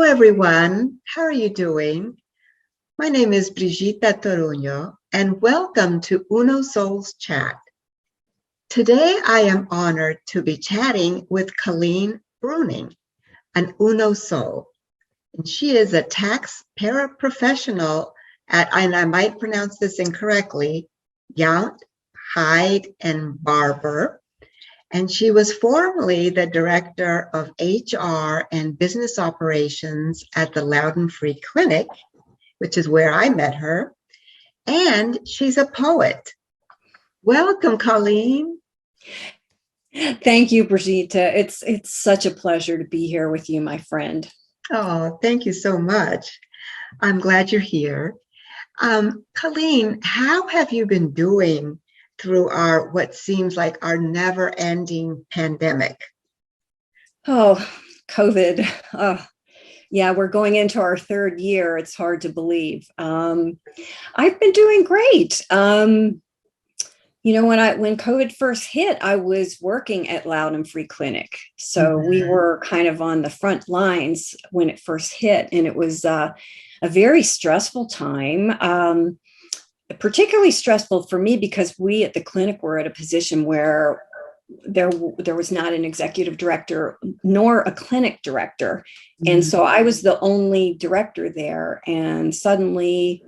everyone. How are you doing? My name is Brigitta Toruño, and welcome to Uno Soul's Chat. Today, I am honored to be chatting with Colleen Breuning, an Uno Soul. And she is a tax paraprofessional at, and I might pronounce this incorrectly, Yount, Hyde Barbour. And she was formerly the director of HR and business operations at the Loudoun Free Clinic, which is where I met her. And she's a poet. Welcome, Colleen. Thank you, Brigitta. It's such a pleasure to be here with you, my friend. Oh, thank you so much. I'm glad you're here. Colleen, how have you been doing through what seems like our never-ending pandemic? Oh, COVID. Oh, yeah, we're going into our third year. It's hard to believe. I've been doing great. When COVID first hit, I was working at Loudoun Free Clinic. So we were kind of on the front lines when it first hit, and it was a very stressful time. Particularly stressful for me because we at the clinic were at a position where there was not an executive director nor a clinic director. And so I was the only director there. And suddenly,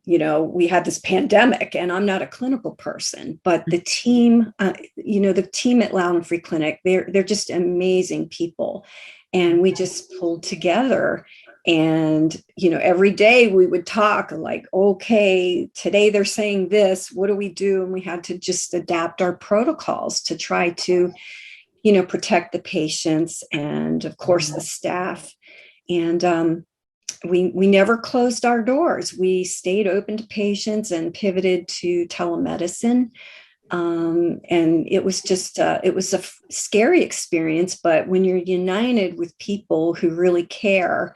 we had this pandemic, and I'm not a clinical person, but the team, the team at Loudoun Free Clinic, they're just amazing people. And we just pulled together. And, every day we would talk like, okay, today they're saying this, what do we do? And we had to just adapt our protocols to try to, protect the patients and, of course, the staff. And we never closed our doors. We stayed open to patients and pivoted to telemedicine. And it was just, it was a scary experience. But when you're united with people who really care,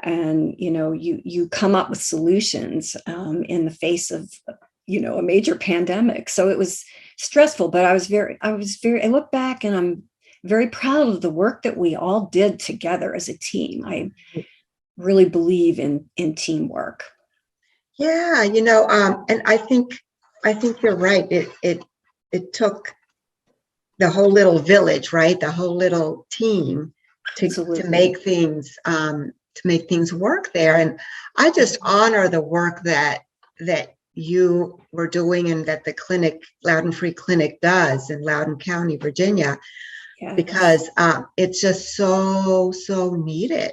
and, you come up with solutions in the face of, a major pandemic. So it was stressful, but I look back and I'm very proud of the work that we all did together as a team. I really believe in teamwork. Yeah, and I think you're right. It took the whole little village, right? The whole little team to make things work there. And I just honor the work that you were doing and that the clinic, Loudoun Free Clinic, does in Loudoun County, Virginia, because it's just so needed.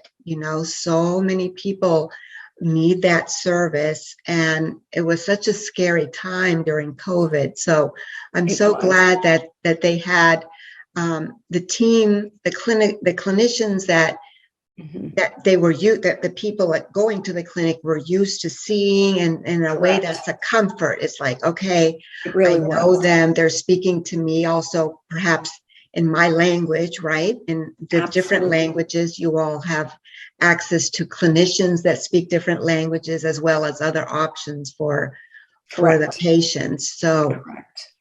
So many people need that service, and it was such a scary time during COVID. So I'm so glad that they had the team, the clinicians that that the people going to the clinic were used to seeing, and in a way that's a comfort. It's like, okay, I know them, they're speaking to me also, perhaps in my language, right? In the different languages, you all have access to clinicians that speak different languages, as well as other options for the patients. So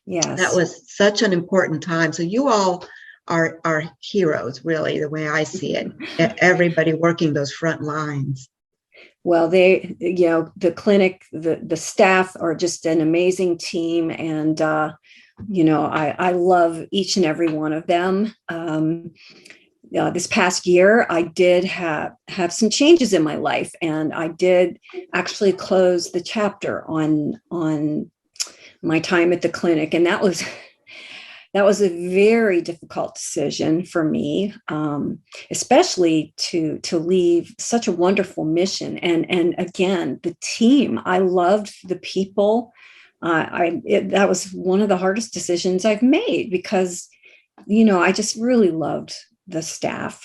that was such an important time. So you all are heroes, really, the way I see it. Everybody working those front lines. Well, the clinic, the staff are just an amazing team, and I love each and every one of them. This past year, I did have some changes in my life, and I did actually close the chapter on my time at the clinic, and that was a very difficult decision for me, especially to leave such a wonderful mission. And again, the team, I loved the people. That was one of the hardest decisions I've made because, I just really loved the staff,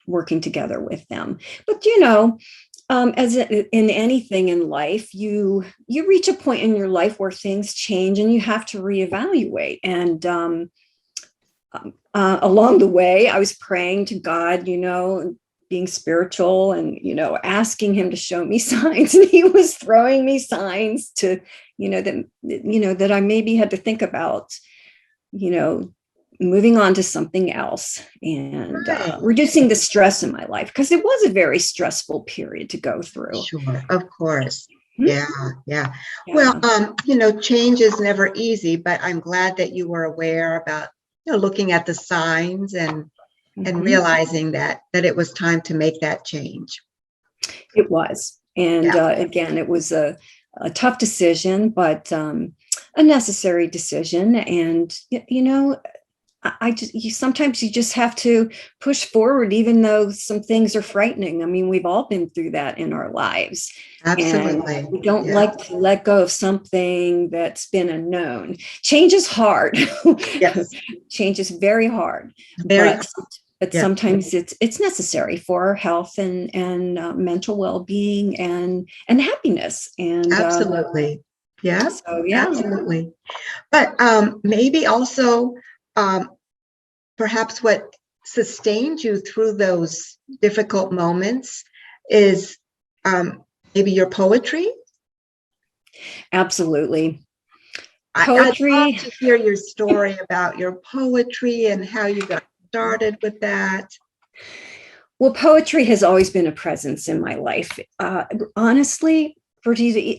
working together with them. But, as in anything in life, you reach a point in your life where things change and you have to reevaluate. And along the way, I was praying to God, being spiritual and, asking him to show me signs. And he was throwing me signs to, that I maybe had to think about, moving on to something else and Right. reducing the stress in my life, because it was a very stressful period to go through. Sure, of course. Mhm. Yeah, yeah. Well, Yeah. change is never easy, but I'm glad that you were aware about, looking at the signs and Mhm. realizing that it was time to make that change. It was. And Yeah, again, it was a tough decision, but a necessary decision. And, I just, sometimes you just have to push forward, even though some things are frightening. I mean, we've all been through that in our lives. And absolutely. we don't Yeah. like to let go of something that's been unknown. Change is hard. Yes. Change is very hard, Very, but yeah, sometimes it's necessary for our health and mental well-being and happiness. And absolutely. Yeah, so yeah. absolutely. But maybe also, um, perhaps what sustained you through those difficult moments is maybe your poetry. Absolutely. I'd love Poetry. to hear your story about your poetry and how you got started with that. Well, poetry has always been a presence in my life. Honestly,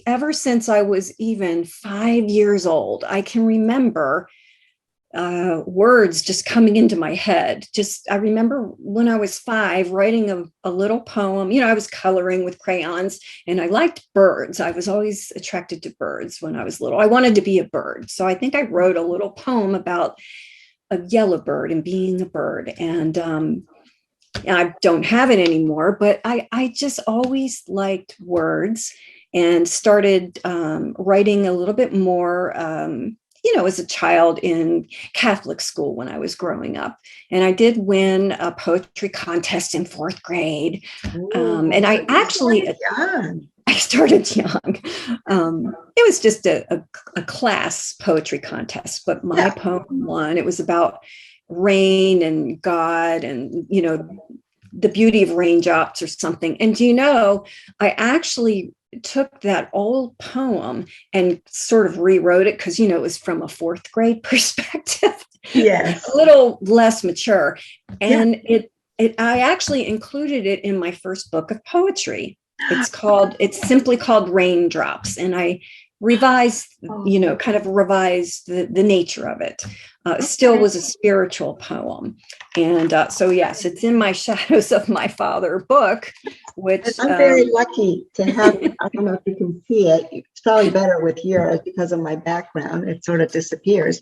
ever since I was even 5 years old, I can remember words just coming into my head. I remember when I was 5 writing a little poem. I was coloring with crayons, and I liked birds. I was always attracted to birds when I was little. I wanted to be a bird. So I think I wrote a little poem about a yellow bird and being a bird. And I don't have it anymore, but I just always liked words and started writing a little bit more, as a child in Catholic school when I was growing up. And I did win a poetry contest in 4th grade. Ooh, And so I you actually, started young. I started young. It was just a class poetry contest, but my Yeah. poem won. It was about rain and God and, the beauty of raindrops or something. And I actually took that old poem and sort of rewrote it because, it was from a 4th grade perspective, a Yes. little less mature. Yeah. And I actually included it in my first book of poetry. It's simply called Raindrops. And I revised, Oh, kind of revised the nature of it. Still okay. was a spiritual poem. And so, yes, it's in my Shadows of My Father book, And which, I'm very lucky to have it. I don't know if you can see it. It's probably better with yours because of my background. It sort of disappears.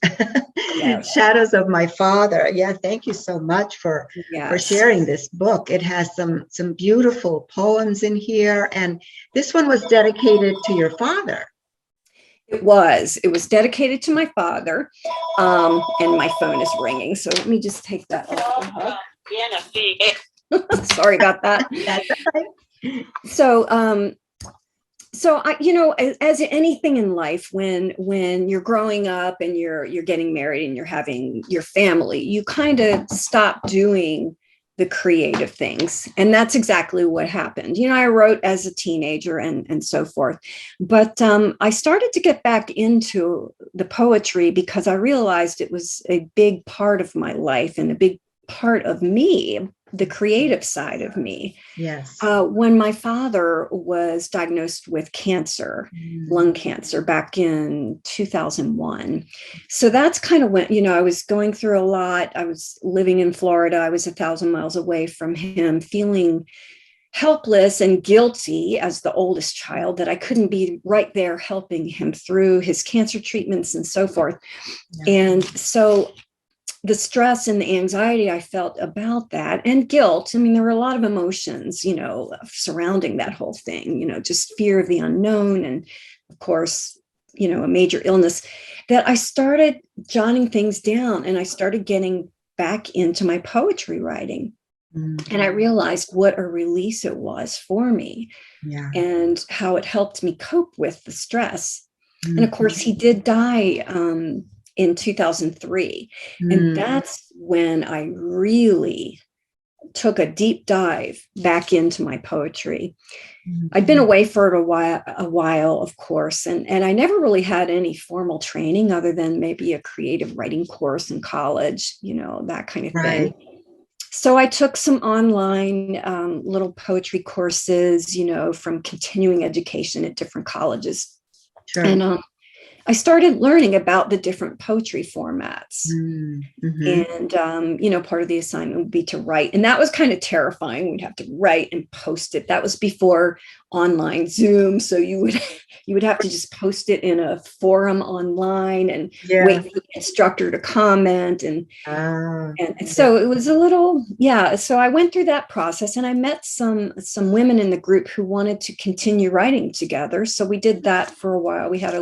yes, Shadows of My Father. Yeah, thank you so much for yes. sharing this book. It has some beautiful poems in here, and this one was dedicated to your father. It was dedicated to my father. And my phone is ringing. So let me just take that off the hook. Sorry about that. That's right. So, so I, as anything in life, when you're growing up and you're getting married and you're having your family, you kind of stop doing the creative things. And that's exactly what happened. I wrote as a teenager and so forth. But I started to get back into the poetry because I realized it was a big part of my life and a big part of me, the creative side of me. Yes. When my father was diagnosed with cancer, lung cancer, back in 2001. So that's kind of when, I was going through a lot. I was living in Florida. I was 1,000 miles away from him, feeling helpless and guilty as the oldest child that I couldn't be right there helping him through his cancer treatments and so forth. Yeah. And so the stress and the anxiety I felt about that, and guilt. I mean, there were a lot of emotions, surrounding that whole thing, just fear of the unknown. And of course, a major illness, that I started jotting things down and I started getting back into my poetry writing. And I realized what a release it was for me, Yeah. and how it helped me cope with the stress. And of Mm. course, he did die in 2003. And that's when I really took a deep dive back into my poetry. I'd been away for a while, of course, and I never really had any formal training other than maybe a creative writing course in college, that kind of thing. So I took some online little poetry courses, from continuing education at different colleges. Sure. And I started learning about the different poetry formats. And, part of the assignment would be to write. And that was kind of terrifying. We'd have to write and post it. That was before online Zoom. So you would have to just post it in a forum online and wait for the instructor to comment. And so it was a little, So I went through that process, and I met some women in the group who wanted to continue writing together. So we did that for a while. We had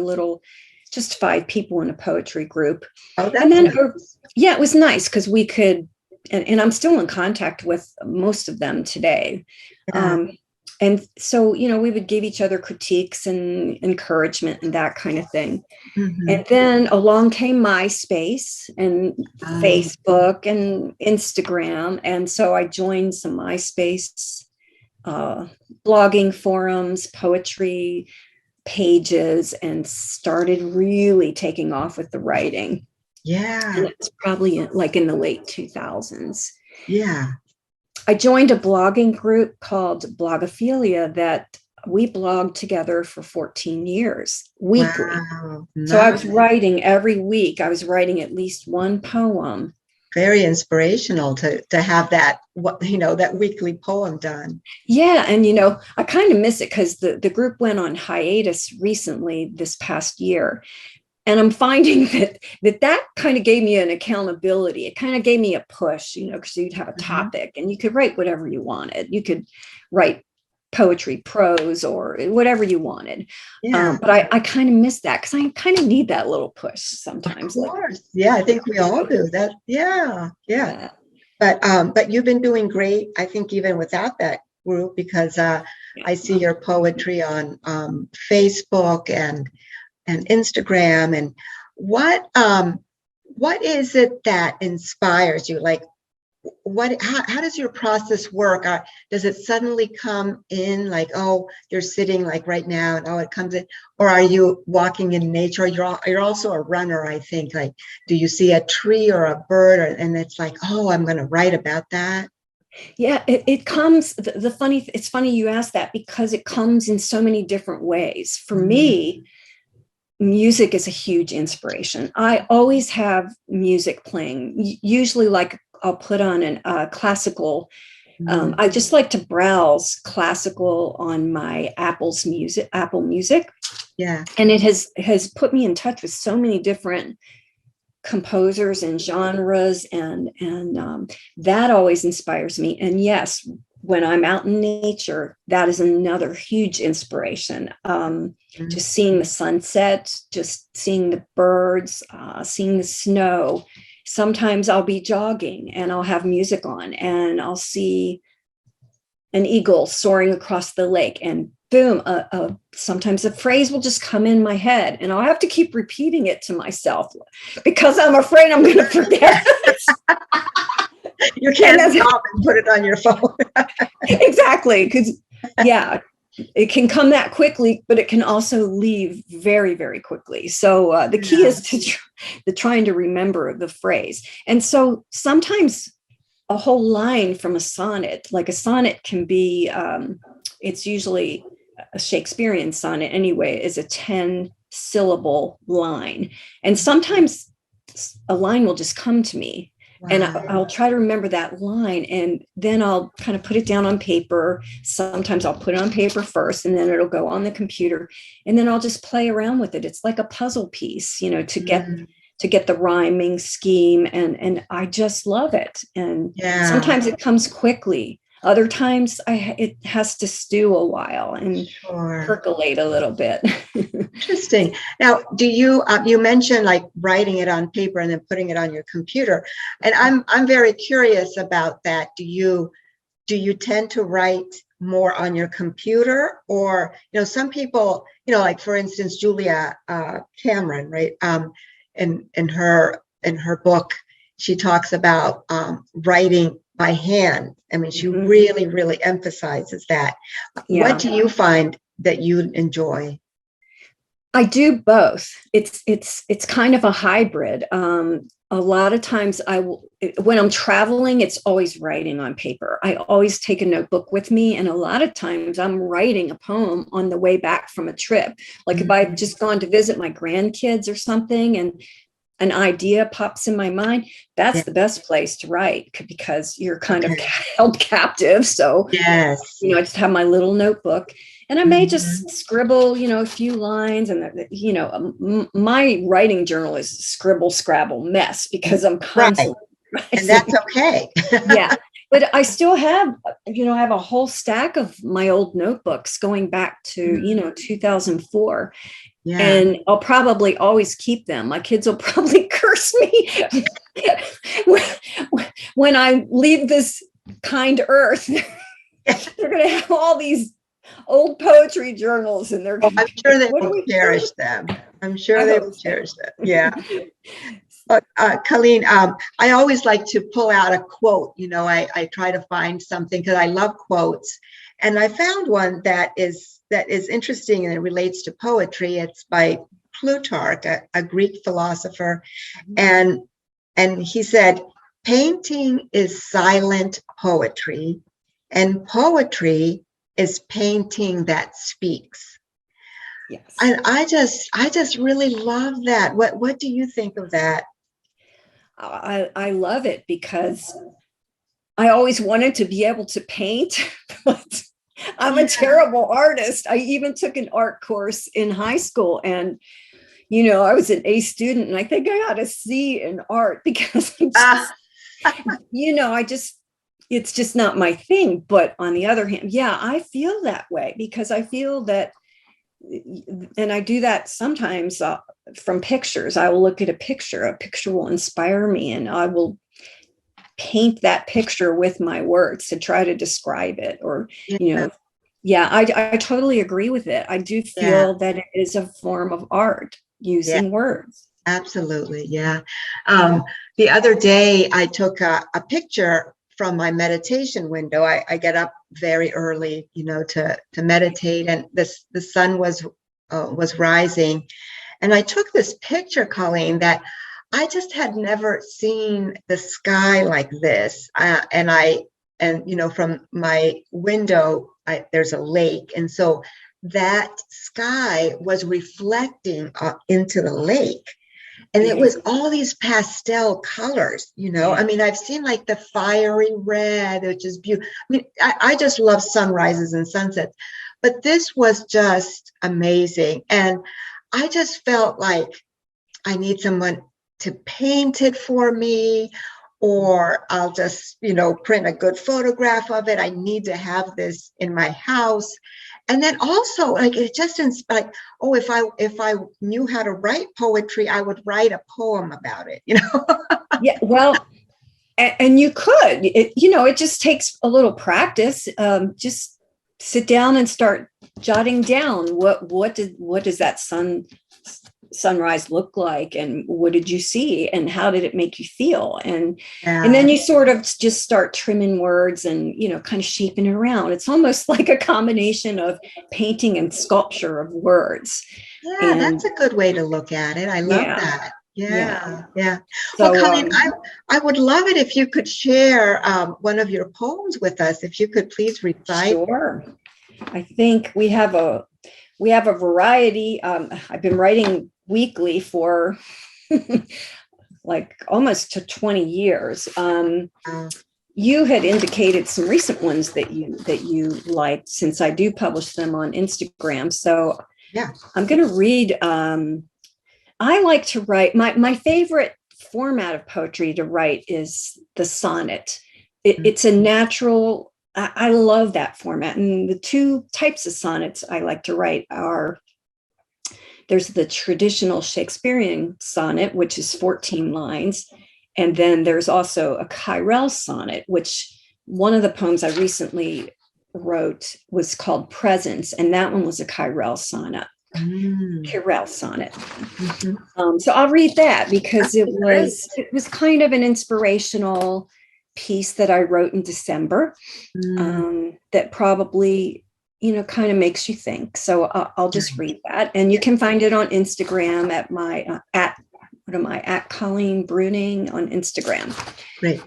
just 5 people in a poetry group. Oh, that's nice. It was nice because we could, and I'm still in contact with most of them today. And so, we would give each other critiques and encouragement and that kind of thing. And then along came MySpace and Facebook and Instagram. And so I joined some MySpace blogging forums, poetry pages, and started really taking off with the writing. And it's probably in the late 2000s. I joined a blogging group called Blogophilia that we blogged together for 14 years weekly. Wow. Nice. So I was writing every week. I was writing at least one poem. Very inspirational to have that, that weekly poem done. Yeah. And, I kind of miss it because the group went on hiatus recently this past year. And I'm finding that kind of gave me an accountability. It kind of gave me a push, because you'd have a topic and you could write whatever you wanted. You could write poetry, prose, or whatever you wanted. But I kind of miss that because I kind of need that little push sometimes. Of course. I think we all do that. Yeah. But you've been doing great, I think, even without that group, because I see your poetry on Facebook and Instagram. And what is it that inspires you? Like, how does your process work? Does it suddenly come in like, oh, you're sitting like right now and it comes in? Or are you walking in nature? You're also a runner, I think. Like, do you see a tree or a bird and it's like, oh, I'm going to write about that? Yeah, it comes, it's funny you asked that because it comes in so many different ways. For me, music is a huge inspiration. I always have music playing, usually like I'll put on a classical. I just like to browse classical on my Apple Music. Yeah. And it has put me in touch with so many different composers and genres, and that always inspires me. And yes, when I'm out in nature, that is another huge inspiration. Just seeing the sunset, just seeing the birds, seeing the snow. Sometimes I'll be jogging and I'll have music on and I'll see an eagle soaring across the lake, and boom, sometimes a phrase will just come in my head and I'll have to keep repeating it to myself because I'm afraid I'm going to forget. You can't stop and put it on your phone. Exactly. Because, it can come that quickly, but it can also leave very, very quickly. So the key is to trying to remember the phrase. And so sometimes a whole line from a sonnet, like a sonnet can be, it's usually a Shakespearean sonnet anyway, is a 10-syllable line. And sometimes a line will just come to me. Wow. And I'll try to remember that line, and then I'll kind of put it down on paper. Sometimes I'll put it on paper first, and then it'll go on the computer, and then I'll just play around with it. It's like a puzzle piece, to get the rhyming scheme, and I just love it. And sometimes it comes quickly. Other times it has to stew a while and percolate a little bit. Interesting. Now, do you mentioned like writing it on paper and then putting it on your computer, and I'm very curious about that. Do you tend to write more on your computer, or some people, like for instance Julia Cameron, right? In her book, she talks about writing by hand. I mean, she Mhm. really, really emphasizes that. Yeah. What do you find that you enjoy? I do both. It's kind of a hybrid. A lot of times when I'm traveling, it's always writing on paper. I always take a notebook with me, and a lot of times I'm writing a poem on the way back from a trip. Like if I've just gone to visit my grandkids or something, and an idea pops in my mind, that's Yeah. the best place to write because you're kind of Okay. held captive. So Yes. I just have my little notebook, and I may Mhm. just scribble, a few lines. And, my writing journal is scribble, scrabble mess because I'm Right. constantly And that's writing. okay. Yeah. But I still have, I have a whole stack of my old notebooks going back to, 2004. Yeah. And I'll probably always keep them. My kids will probably curse me when I leave this kind earth. They're going to have all these old poetry journals, and they're Oh, going I'm to be sure like, they what do will we do? cherish them. I'm sure I they hope will so. cherish them. Yeah. Colleen, I always like to pull out a quote. I try to find something because I love quotes, and I found one that is interesting and it relates to poetry. It's by Plutarch, a Greek philosopher, and he said, "Painting is silent poetry, and poetry is painting that speaks." Yes. And I just really love that. What do you think of that? I love it because I always wanted to be able to paint, but I'm a Yeah. terrible artist. I even took an art course in high school, and I was an A student, and I think I got a C in art because Ah, it's just not my thing. But on the other hand, yeah, I feel that way because I feel that, and I do that sometimes from pictures. I will look at a picture will inspire me, and I will paint that picture with my words to try to describe it. Or, yeah, yeah, I totally agree with it. I do yeah, feel that it is a form of art yeah, using words. absolutely. Yeah. The other day, I took a picture from my meditation window. I get up very early, to meditate, and the sun was rising, and I took this picture, Colleen, that I just had never seen the sky like this. From my window, there's a lake. And so that sky was reflecting into the lake. And it Yeah. was all these pastel colors, I Yeah. mean, I've seen like the fiery red, which is beautiful. I mean, I just love sunrises and sunsets, but this was just amazing. And I just felt like I need someone to paint it for me, or I'll just, print a good photograph of it. I need to have this in my house. And then also, like, it just like, oh, if I knew how to write poetry, I would write a poem about it. Yeah. Well, and you could, it just takes a little practice. Just sit down and start jotting down what does that sunrise look like, and what did you see, and how did it make you feel, and Yeah. then you sort of just start trimming words and kind of shaping it around. It's almost like a combination of painting and sculpture of words. Yeah, And that's a good way to look at it. I love yeah, that. yeah. Yeah, yeah. Well, So Colleen, I would love it if you could share one of your poems with us. If you could please recite. sure. I think we have a variety. I've been writing weekly for like almost to 20 years. Uh, You had indicated some recent ones that you liked, since I do publish them on Instagram. So yeah. I'm going to read. I like to write. My favorite format of poetry to write is the sonnet. It's a natural. I love that format. And the two types of sonnets I like to write are, there's the traditional Shakespearean sonnet, which is 14 lines. And then there's also a chirale sonnet, which one of the poems I recently wrote was called Presence. And that one was a chirale sonnet. Mm. Chirale sonnet. Mhm. So I'll read that because it Great. was kind of an inspirational. piece that I wrote in December that probably, kind of makes you think. So I'll just read that. And you can find it on Instagram at my, at Colleen Breuning on Instagram. Great.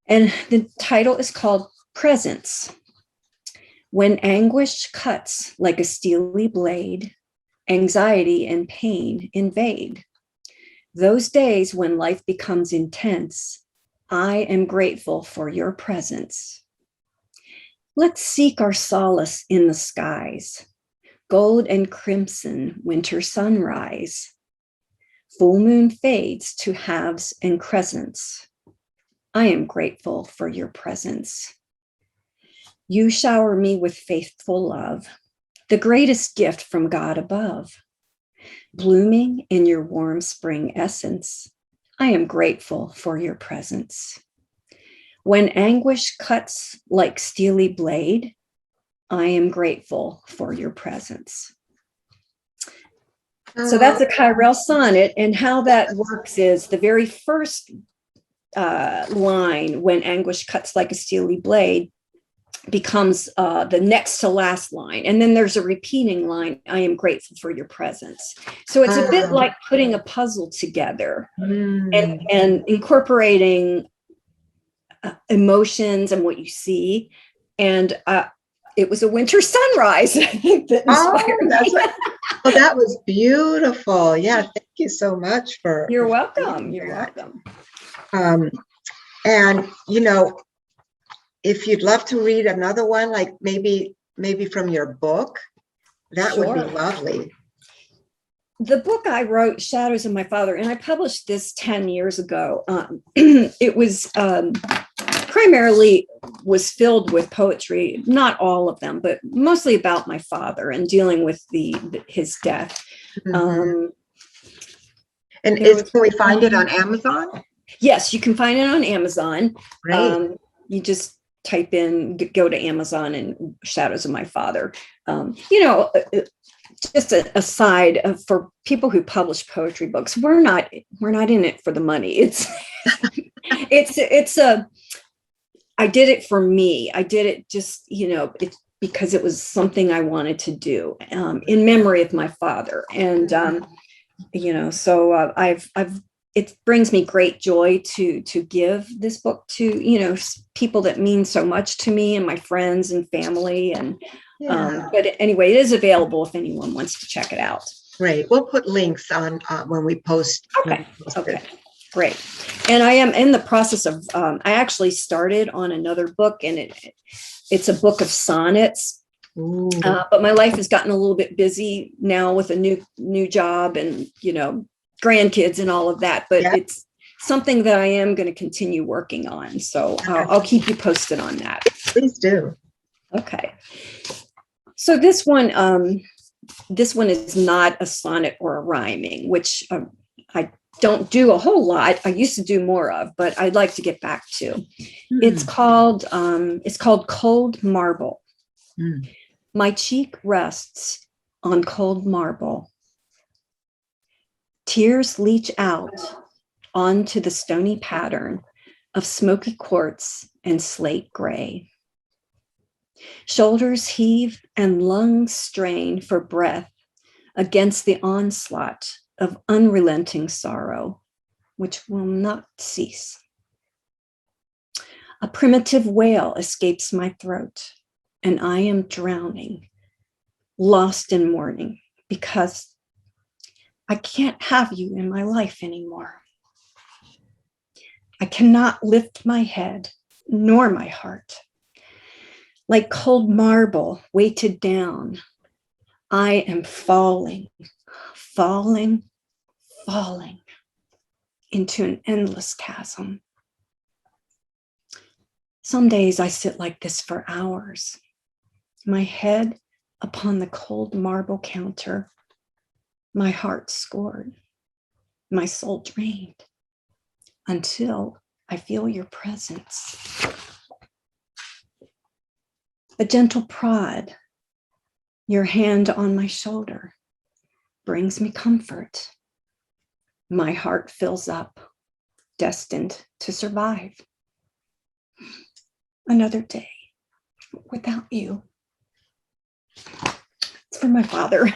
And the title is called Presence. When anguish cuts like a steely blade, anxiety and pain invade. Those days when life becomes intense, I am grateful for your presence. Let's seek our solace in the skies, gold and crimson winter sunrise. Full moon fades to halves and crescents. I am grateful for your presence. You shower me with faithful love, the greatest gift from God above. Blooming in your warm spring essence, I am grateful for your presence. When anguish cuts like steely blade, I am grateful for your presence. So that's a Chirel sonnet, and how that works is the very first line, when anguish cuts like a steely blade, becomes the next to last line. And then there's a repeating line, I am grateful for your presence. So it's a bit like putting a puzzle together and incorporating emotions and what you see. And it was a winter sunrise that inspired me. Well, that was beautiful. Yeah, thank you so much for. You're welcome. You're welcome. And if you'd love to read another one, like maybe from your book, that would be lovely. The book I wrote, Shadows of My Father, and I published this 10 years ago. It was primarily was filled with poetry, not all of them, but mostly about my father and dealing with his death. And can we find it on Amazon? Yes, you can find it on Amazon. Great. You just type in, go to Amazon and Shadows of My Father. Just a aside for people who publish poetry books, we're not in it for the money. I did it for me. I did it just, because it was something I wanted to do in memory of my father. And, so it brings me great joy to give this book to, people that mean so much to me and my friends and family. And, but anyway, it is available if anyone wants to check it out. Great. We'll put links on when we post. Okay. Great. And I am in the process of, I actually started on another book, and it's a book of sonnets. But my life has gotten a little bit busy now with a new job and, grandkids and all of that. But it's something that I am going to continue working on. So I'll keep you posted on that. Please do. Okay. So this one is not a sonnet or a rhyming, which I don't do a whole lot. I used to do more of, but I'd like to get back to. It's called Cold Marble. My cheek rests on cold marble. Tears leach out onto the stony pattern of smoky quartz and slate gray. Shoulders heave and lungs strain for breath against the onslaught of unrelenting sorrow, which will not cease. A primitive wail escapes my throat, and I am drowning, lost in mourning, because I can't have you in my life anymore. I cannot lift my head nor my heart. Like cold marble weighted down, I am falling into an endless chasm. Some days I sit like this for hours, my head upon the cold marble counter, my heart scored, my soul drained, until I feel your presence. A gentle prod, your hand on my shoulder, brings me comfort. My heart fills up, destined to survive. another day without you. It's for my father.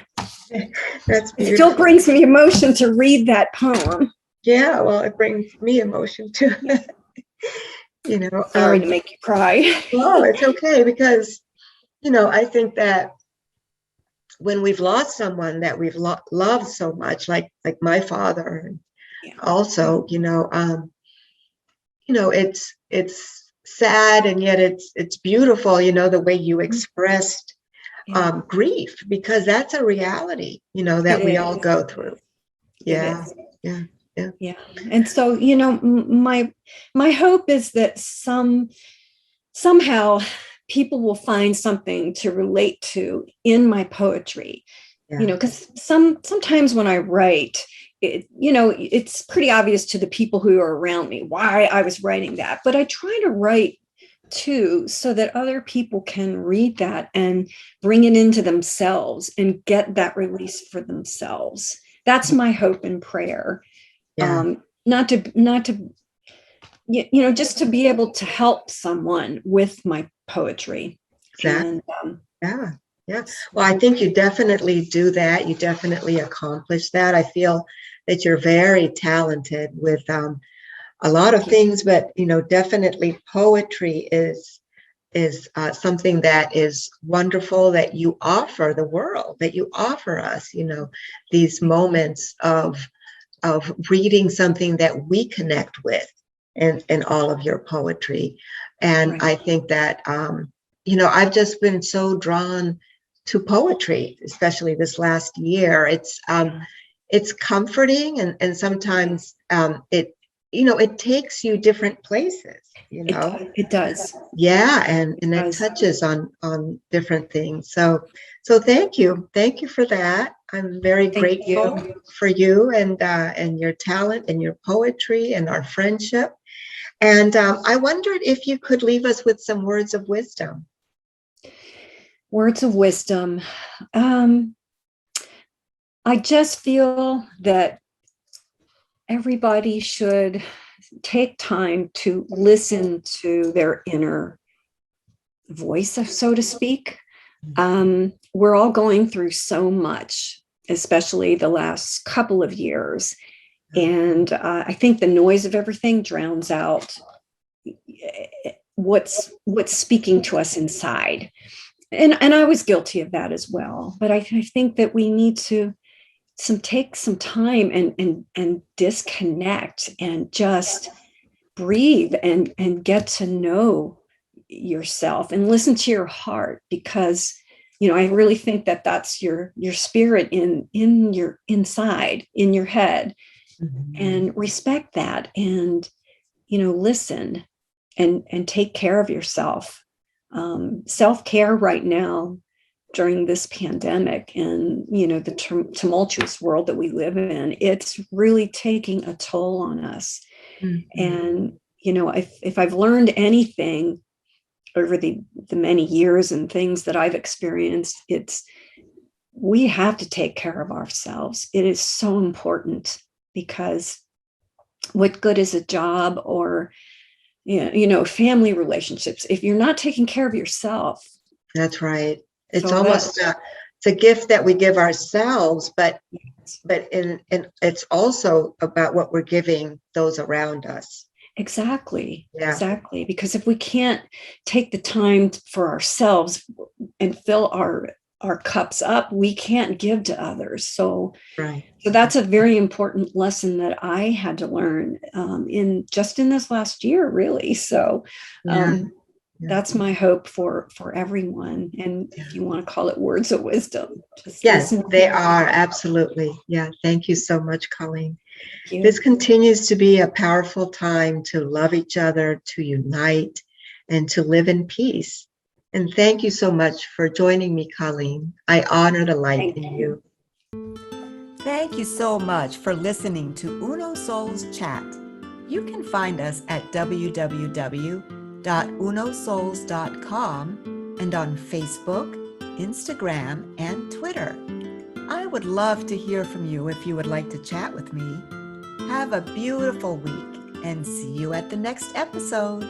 That's beautiful. It still brings me emotion to read that poem. Yeah, well, it brings me emotion too. Sorry to make you cry. No, it's okay, because, I think that when we've lost someone that we've loved so much, like my father, also, it's sad, and yet it's beautiful, the way you expressed grief, because that's a reality, that we all go through. Yeah. Yeah. And so, my hope is that somehow people will find something to relate to in my poetry. Because sometimes when I write, it's pretty obvious to the people who are around me why I was writing that. But I try to write too, so that other people can read that and bring it into themselves and get that release for themselves. That's my hope and prayer. Not to just to be able to help someone with my poetry. Exactly. Yeah. Well, I think you definitely do that. You definitely accomplish that. I feel that you're very talented with a lot of things, but definitely poetry is something that is wonderful, that you offer the world, that you offer us, these moments of reading something that we connect with in all of your poetry. And I think that I've just been so drawn to poetry, especially this last year. It's comforting, and sometimes it takes you different places, It does. Yeah, and it touches on different things. So thank you for that. I'm very grateful for you and your talent and your poetry and our friendship. And I wondered if you could leave us with some words of wisdom. Words of wisdom. I just feel that everybody should take time to listen to their inner voice, so to speak. We're all going through so much, especially the last couple of years. And I think the noise of everything drowns out what's speaking to us inside. And I was guilty of that as well. But I think that we need to take some time and disconnect and just breathe and get to know yourself and listen to your heart, because I really think that that's your spirit in your inside, in your head. And respect that, and listen and take care of yourself. Self-care right now during this pandemic and the tumultuous world that we live in, it's really taking a toll on us. And if I've learned anything over the many years and things that I've experienced, it's we have to take care of ourselves. It is so important, because what good is a job or family relationships if you're not taking care of yourself? That's right. It's almost it's a gift that we give ourselves, but it's also about what we're giving those around us. Exactly. Because if we can't take the time for ourselves and fill our cups up, we can't give to others. So that's a very important lesson that I had to learn in this last year, really. So that's my hope for everyone. And if you want to call it words of wisdom, just listen. They are, absolutely. Yeah. Thank you so much, Colleen. This continues to be a powerful time to love each other, to unite, and to live in peace. And thank you so much for joining me, Colleen. I honor the light in you. Thank you so much for listening to Uno Souls Chat. You can find us at www.unosouls.com and on Facebook, Instagram, and Twitter. I would love to hear from you if you would like to chat with me. Have a beautiful week and see you at the next episode.